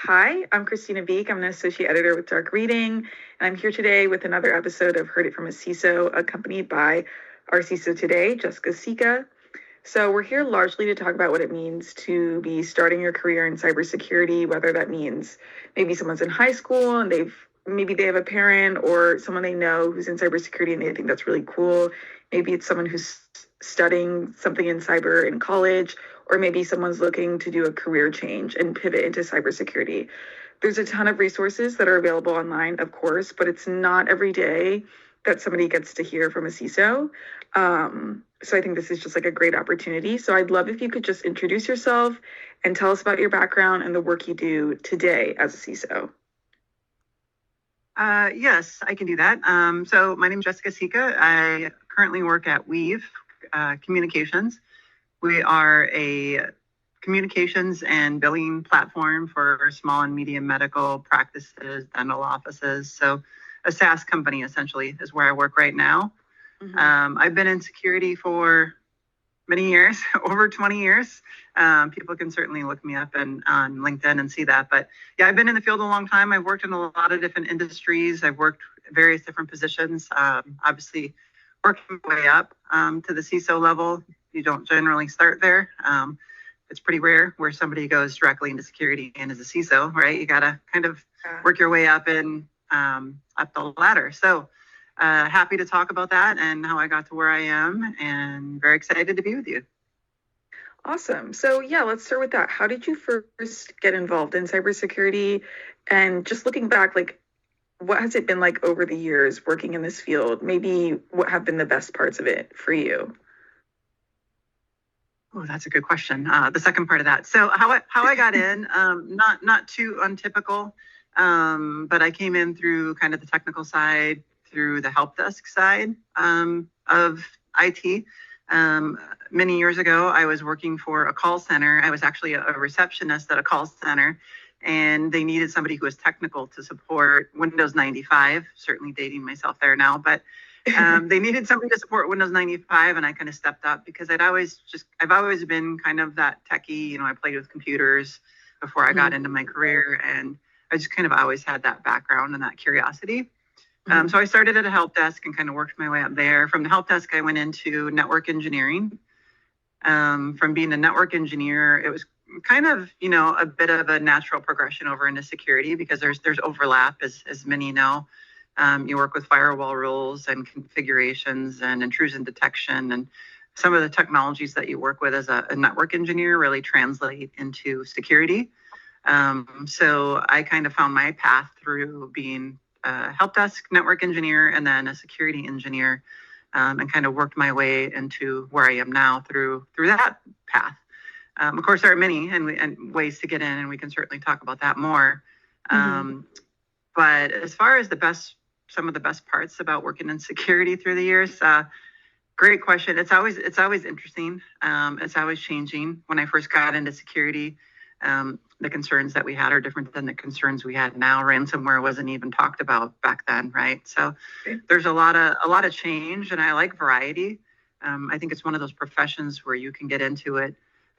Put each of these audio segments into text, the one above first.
Hi, I'm Kristina Beek. I'm an associate editor with Dark Reading, and I'm here today with another episode of Heard It from a CISO, accompanied by our CISO today, Jessica Sica. So we're here largely to talk about what it means to be starting your career in cybersecurity, whether that means maybe someone's in high school and maybe they have a parent or someone they know who's in cybersecurity and they think that's really cool. Maybe it's someone who's studying something in cyber in college, or maybe someone's looking to do a career change and pivot into cybersecurity. There's a ton of resources that are available online, of course, but it's not every day that somebody gets to hear from a CISO. So I think this is just like a great opportunity. So I'd love if you could just introduce yourself and tell us about your background and the work you do today as a CISO. Yes, I can do that. So my name is Jessica Sica. I currently work at Weave Communications. We are a communications and billing platform for small and medium medical practices, dental offices. So a SaaS company essentially is where I work right now. I've been in security for many years, over 20 years. People can certainly look me up on LinkedIn and see that. But yeah, I've been in the field a long time. I've worked in a lot of different industries. I've worked various different positions. Obviously, working my way up to the CISO level. You don't generally start there. It's pretty rare where somebody goes directly into security and is a CISO, right? You got to kind of work your way up and up the ladder. So happy to talk about that and how I got to where I am, and very excited to be with you. Awesome. So yeah, let's start with that. How did you first get involved in cybersecurity? And just looking back, like, what has it been like over the years working in this field? Maybe what have been the best parts of it for you? Oh, that's a good question. The second part of that. So how I got in, not too untypical, but I came in through kind of the technical side, through the help desk side of IT. Many years ago, I was working for a call center. I was actually a receptionist at a call center, and they needed somebody who was technical to support Windows 95. Certainly dating myself there now, but they needed somebody to support Windows 95, and I kind of stepped up because I've always been kind of that techie. You know, I played with computers before I got into my career, and I just kind of always had that background and that curiosity. So I started at a help desk and kind of worked my way up there. From the help desk, I went into network engineering. From being a network engineer, it was kind of, a bit of a natural progression over into security because there's overlap, as many know. You work with firewall rules and configurations and intrusion detection, and some of the technologies that you work with as a network engineer really translate into security. So I kind of found my path through being a help desk network engineer and then a security engineer, and kind of worked my way into where I am now through that path. Of course, there are many and ways to get in, and we can certainly talk about that more. But as far as some of the best parts about working in security through the years, great question. It's always interesting. It's always changing. When I first got into security, the concerns that we had are different than the concerns we had now. Ransomware wasn't even talked about back then, right? So there's a lot of change, and I like variety. I think it's one of those professions where you can get into it,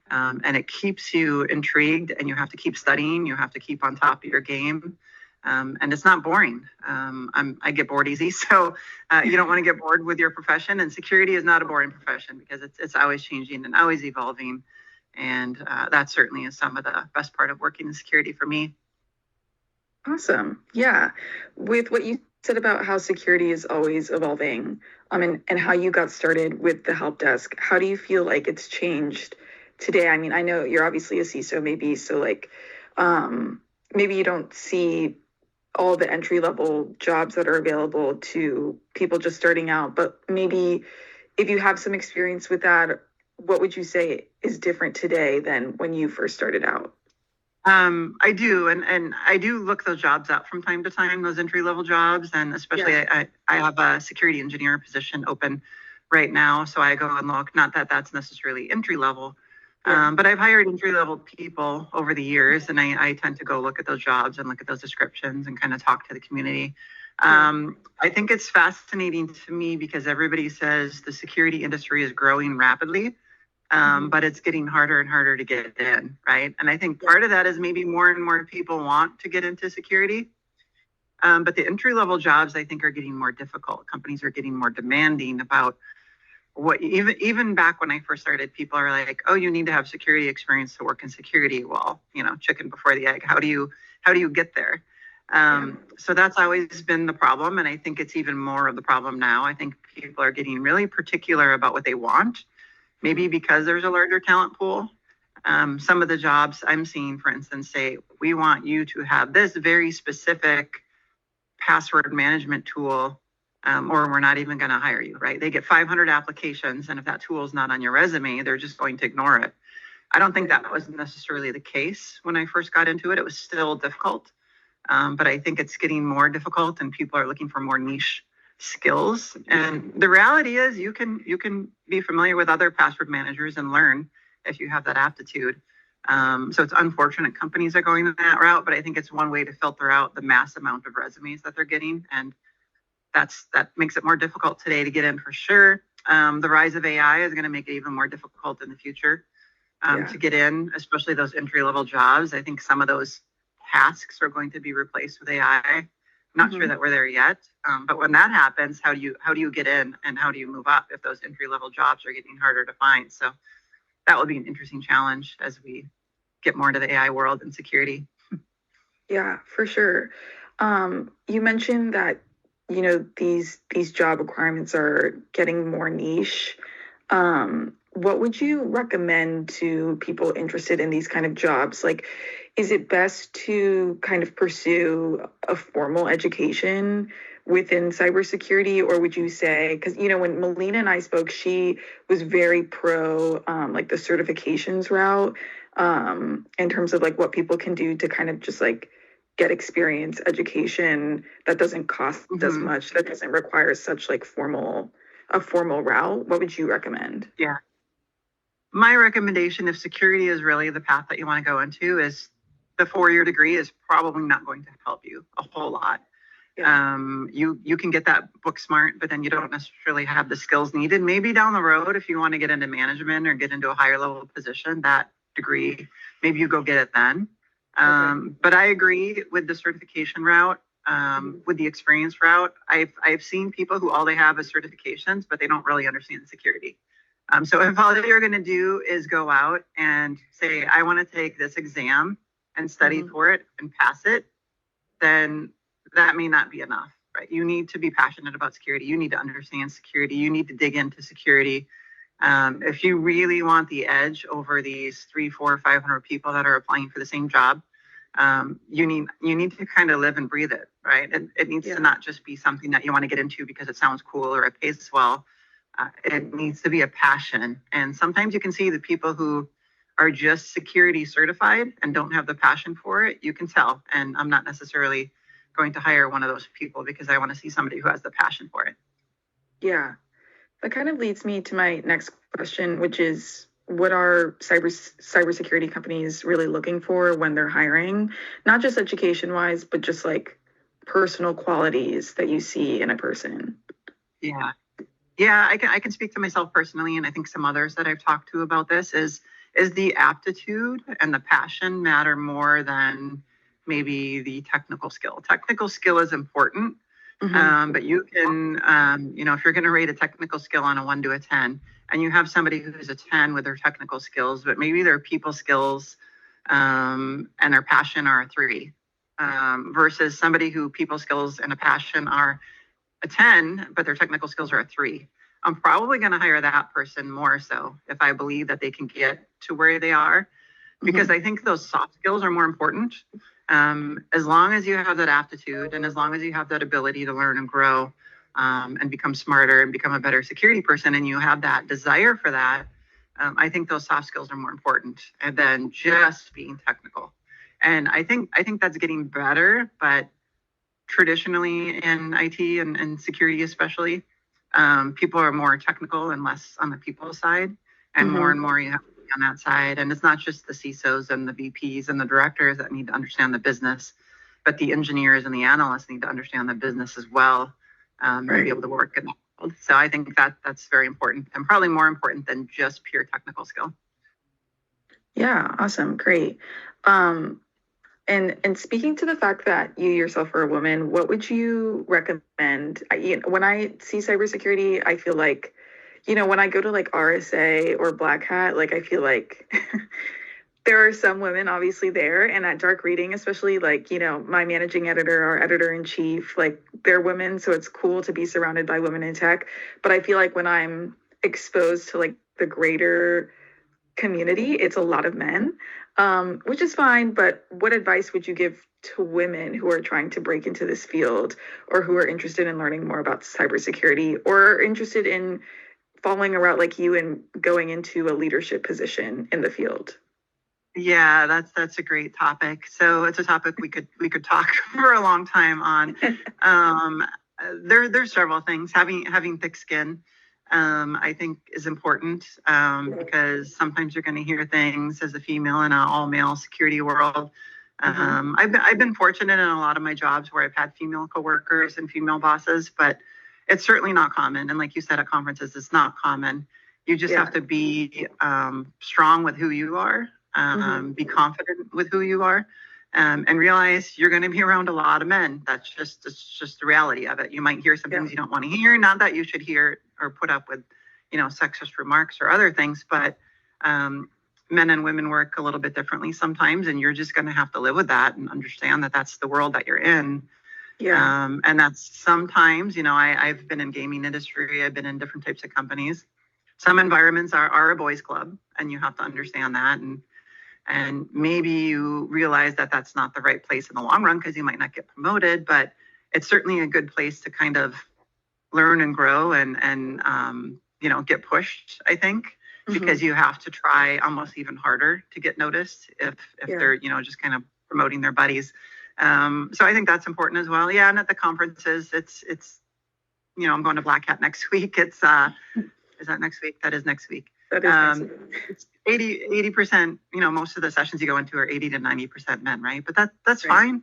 and it keeps you intrigued, and you have to keep studying. You have to keep on top of your game, and it's not boring. I get bored easy, so you don't want to get bored with your profession. And security is not a boring profession because it's always changing and always evolving. And that certainly is some of the best part of working in security for me. Awesome. Yeah. With what you said about how security is always evolving, and how you got started with the help desk, how do you feel like it's changed today? I mean, I know you're obviously a CISO, maybe, so like, maybe you don't see all the entry level jobs that are available to people just starting out, but maybe if you have some experience with that, what would you say is different today than when you first started out? I do, and I do look those jobs up from time to time, those entry level jobs, and especially I have a security engineer position open right now, so I go and look. Not that that's necessarily entry level, but I've hired entry level people over the years, and I tend to go look at those jobs and look at those descriptions and kind of talk to the community. I think it's fascinating to me because everybody says the security industry is growing rapidly. but it's getting harder and harder to get in, right? And I think part of that is maybe more and more people want to get into security. But the entry-level jobs, I think, are getting more difficult. Companies are getting more demanding about what, even back when I first started, people are like, oh, you need to have security experience to work in security. Well, chicken before the egg. How do you get there? So that's always been the problem. And I think it's even more of the problem now. I think people are getting really particular about what they want, maybe because there's a larger talent pool. Some of the jobs I'm seeing, for instance, say, we want you to have this very specific password management tool, or we're not even going to hire you, right? They get 500 applications, and if that tool is not on your resume, they're just going to ignore it. I don't think that was necessarily the case when I first got into it. It was still difficult, but I think it's getting more difficult, and people are looking for more niche skills. And the reality is, you can be familiar with other password managers and learn if you have that aptitude. So it's unfortunate companies are going that route, but I think it's one way to filter out the mass amount of resumes that they're getting. And that makes it more difficult today to get in for sure. The rise of AI is going to make it even more difficult in the future to get in, especially those entry-level jobs. I think some of those tasks are going to be replaced with AI. I'm not sure that we're there yet. But when that happens, how do you get in, and how do you move up if those entry-level jobs are getting harder to find? So that will be an interesting challenge as we get more into the AI world and security. Yeah, for sure. You mentioned that, these job requirements are getting more niche. What would you recommend to people interested in these kind of jobs? Like, is it best to kind of pursue a formal education within cybersecurity, or would you say, because when Melina and I spoke, she was very pro like the certifications route, in terms of like what people can do to kind of just like get experience education that doesn't cost as much, that doesn't require such like a formal route. What would you recommend? Yeah. My recommendation, if security is really the path that you want to go into, is the 4-year degree is probably not going to help you a whole lot. Yeah. You can get that book smart, but then you don't necessarily have the skills needed. Maybe down the road, if you want to get into management or get into a higher level position, that degree, maybe you go get it then. But I agree with the certification route, with the experience route. I've seen people who all they have is certifications, but they don't really understand security. So if all you're going to do is go out and say, I want to take this exam and study for it and pass it, then that may not be enough, right? You need to be passionate about security. You need to understand security. You need to dig into security. If you really want the edge over these 300, 400, 500 people that are applying for the same job, you need to kind of live and breathe it, right? It needs to not just be something that you want to get into because it sounds cool or it pays well. It needs to be a passion. And sometimes you can see the people who are just security certified and don't have the passion for it. You can tell. And I'm not necessarily going to hire one of those people because I want to see somebody who has the passion for it. Yeah. That kind of leads me to my next question, which is, what are cybersecurity companies really looking for when they're hiring? Not just education-wise, but just like personal qualities that you see in a person. Yeah, I can speak to myself personally, and I think some others that I've talked to about this is the aptitude and the passion matter more than maybe the technical skill. Technical skill is important. But you can, if you're going to rate a technical skill on a 1 to a 10, and you have somebody who's a 10 with their technical skills, but maybe their people skills and their passion are a 3, versus somebody who people skills and a passion are a 10, but their technical skills are a 3. I'm probably going to hire that person more so if I believe that they can get to where they are, because I think those soft skills are more important. As long as you have that aptitude and as long as you have that ability to learn and grow and become smarter and become a better security person, and you have that desire for that, I think those soft skills are more important than just being technical. And I think that's getting better, but traditionally in IT and security especially, people are more technical and less on the people side, and more you have on that side. And it's not just the CISOs and the VPs and the directors that need to understand the business, but the engineers and the analysts need to understand the business as well, and be able to work in So I think that that's very important, and probably more important than just pure technical skill. Yeah, awesome, great. And speaking to the fact that you yourself are a woman, what would you recommend? When I see cybersecurity, I feel like, when I go to like RSA or Black Hat, like I feel like there are some women obviously there, and at Dark Reading, especially like, my managing editor, our editor in chief, like they're women, so it's cool to be surrounded by women in tech. But I feel like when I'm exposed to like the greater community, it's a lot of men, which is fine. But what advice would you give to women who are trying to break into this field, or who are interested in learning more about cybersecurity, or are interested in following a route like you and going into a leadership position in the field? Yeah, that's a great topic. So it's a topic we could talk for a long time on. There's several things. Having thick skin, I think is important, because sometimes you're going to hear things as a female in an all male security world. I've been fortunate in a lot of my jobs where I've had female coworkers and female bosses, but it's certainly not common. And like you said, at conferences, it's not common. You just have to be strong with who you are, be confident with who you are, and realize you're going to be around a lot of men. It's just the reality of it. You might hear some things you don't want to hear. Not that you should hear or put up with, sexist remarks or other things, but men and women work a little bit differently sometimes, and you're just going to have to live with that and understand that that's the world that you're in. And that's sometimes, I've been in gaming industry. I've been in different types of companies. Some environments are a boys' club, and you have to understand that. And maybe you realize that that's not the right place in the long run, because you might not get promoted, but it's certainly a good place to kind of learn and grow and get pushed, I think, because you have to try almost even harder to get noticed if they're, just kind of promoting their buddies. So I think that's important as well. Yeah. And at the conferences, it's I'm going to Black Hat next week. It's, is that next week? That is next week. That is next week. It's 80%, most of the sessions you go into are 80 to 90% men, right? But that's fine.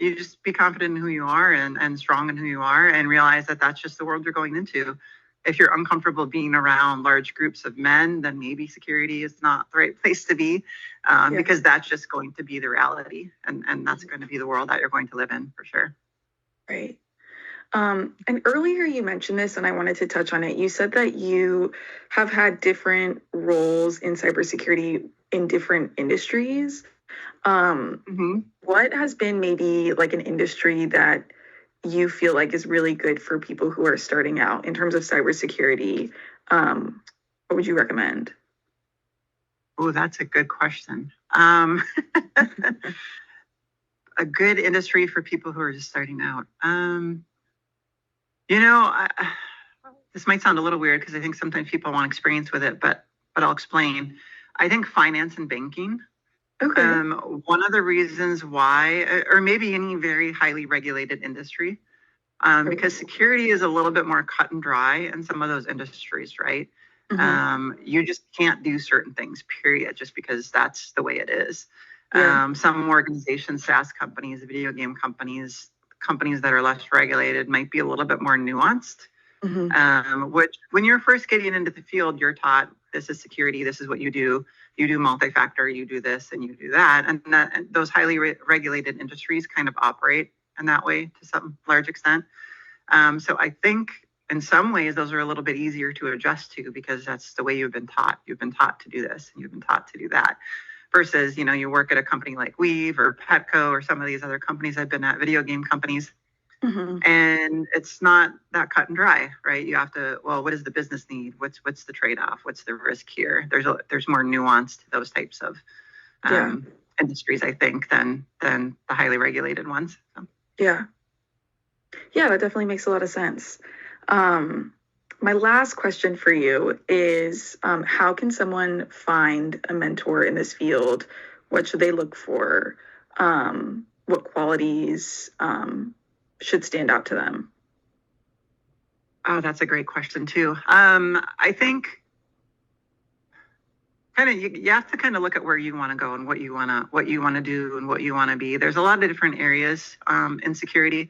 You just be confident in who you are and strong in who you are, and realize that that's just the world you're going into. If you're uncomfortable being around large groups of men, then maybe security is not the right place to be, because that's just going to be the reality. And that's going to be the world that you're going to live in for sure. Right. And earlier you mentioned this, and I wanted to touch on it. You said that you have had different roles in cybersecurity in different industries. What has been maybe like an industry that you feel like is really good for people who are starting out in terms of cybersecurity? What would you recommend? Oh, that's a good question. A good industry for people who are just starting out. This might sound a little weird, because I think sometimes people want experience with it, but I'll explain. I think finance and banking. Okay. One of the reasons why, or maybe any very highly regulated industry, because security is a little bit more cut and dry in some of those industries, right? You just can't do certain things, period, just because that's the way it is. Some organizations, SaaS companies, video game companies that are less regulated might be a little bit more nuanced. Which, when you're first getting into the field, you're taught this is security, this is what you do. You do multi-factor, you do this, and you do that. And those highly regulated industries kind of operate in that way to some large extent. So I think in some ways those are a little bit easier to adjust to, because that's the way you've been taught. You've been taught to do this, and you've been taught to do that. Versus, you work at a company like Weave or Petco or some of these other companies I've been at, video game companies, and it's not that cut and dry, right? You have to, well, what does the business need? What's the trade-off? What's the risk here? There's more nuance to those types of industries, I think, than the highly regulated ones. So. Yeah, that definitely makes a lot of sense. My last question for you is, how can someone find a mentor in this field? What should they look for? What qualities should stand out to them? Oh, that's a great question too. I think you have to kind of look at where you want to go and what you want to do and what you want to be. There's a lot of different areas in security.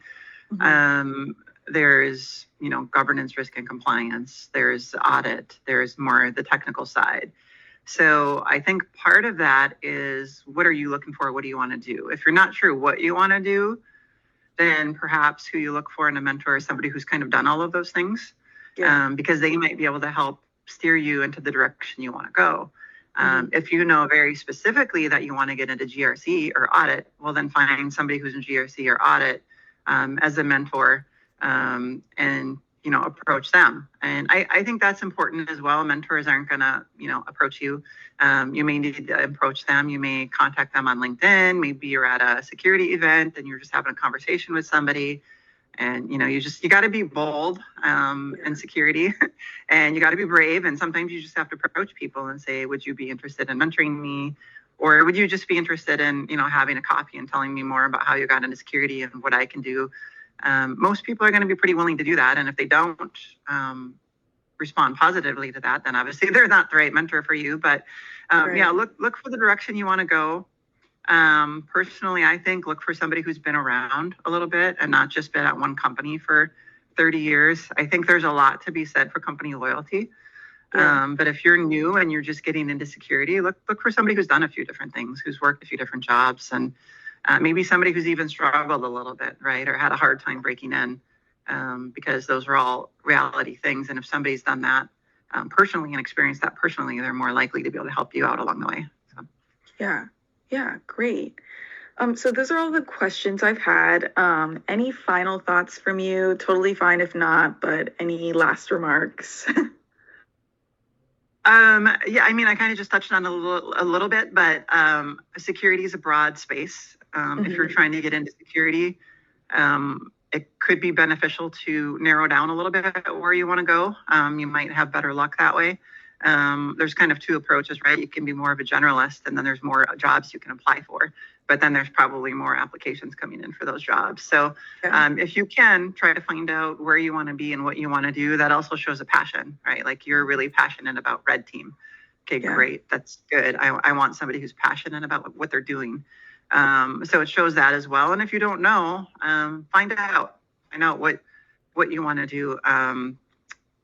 there's, governance, risk, and compliance. There's audit. There's more the technical side. So I think part of that is, what are you looking for? What do you want to do? If you're not sure what you want to do, then perhaps who you look for in a mentor is somebody who's kind of done all of those things, because they might be able to help steer you into the direction you want to go. If you know very specifically that you want to get into GRC or audit, well, then find somebody who's in GRC or audit as a mentor, and approach them. And I think that's important as well. Mentors aren't going to approach you. You may need to approach them. You may contact them on LinkedIn. Maybe you're at a security event and you're just having a conversation with somebody, and you got to be bold in security, and you got to be brave. And sometimes you just have to approach people and say, would you be interested in mentoring me? Or would you just be interested in, having a coffee and telling me more about how you got into security and what I can do? Most people are going to be pretty willing to do that. And if they don't respond positively to that, then obviously they're not the right mentor for you. But look for the direction you want to go. Personally, I think look for somebody who's been around a little bit and not just been at one company for 30 years. I think there's a lot to be said for company loyalty. But if you're new and you're just getting into security, look for somebody who's done a few different things, who's worked a few different jobs, and maybe somebody who's even struggled a little bit, right? Or had a hard time breaking in, because those are all reality things. And if somebody's done that personally and experienced that personally, they're more likely to be able to help you out along the way. So. Yeah, great. So those are all the questions I've had. Any final thoughts from you? Totally fine if not, but any last remarks? I kind of just touched on a little bit, but security is a broad space. If you're trying to get into security, it could be beneficial to narrow down a little bit where you want to go. You might have better luck that way. There's kind of two approaches, right? You can be more of a generalist, and then there's more jobs you can apply for, but then there's probably more applications coming in for those jobs. So if you can try to find out where you want to be and what you want to do, that also shows a passion, right? Like you're really passionate about red team. Okay, great. That's good. I want somebody who's passionate about what they're doing. So it shows that as well. And if you don't know, find out what you want to do.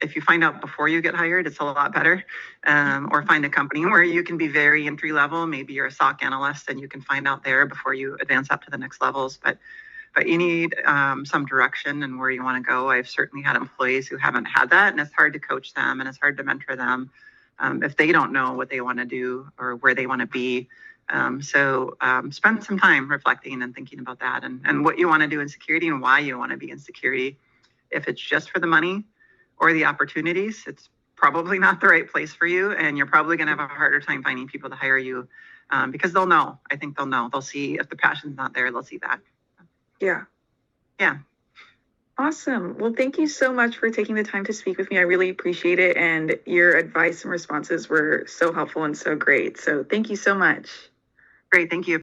If you find out before you get hired, it's a lot better. Or find a company where you can be very entry level. Maybe you're a SOC analyst and you can find out there before you advance up to the next levels. But you need some direction and where you want to go. I've certainly had employees who haven't had that, and it's hard to coach them and it's hard to mentor them if they don't know what they want to do or where they want to be. So spend some time reflecting and thinking about that and what you want to do in security and why you want to be in security. If it's just for the money or the opportunities, it's probably not the right place for you, and you're probably going to have a harder time finding people to hire you because they'll know. I think they'll know. They'll see if the passion's not there. They'll see that. Yeah. Awesome. Well, thank you so much for taking the time to speak with me. I really appreciate it, and your advice and responses were so helpful and so great. So thank you so much. Great. Thank you.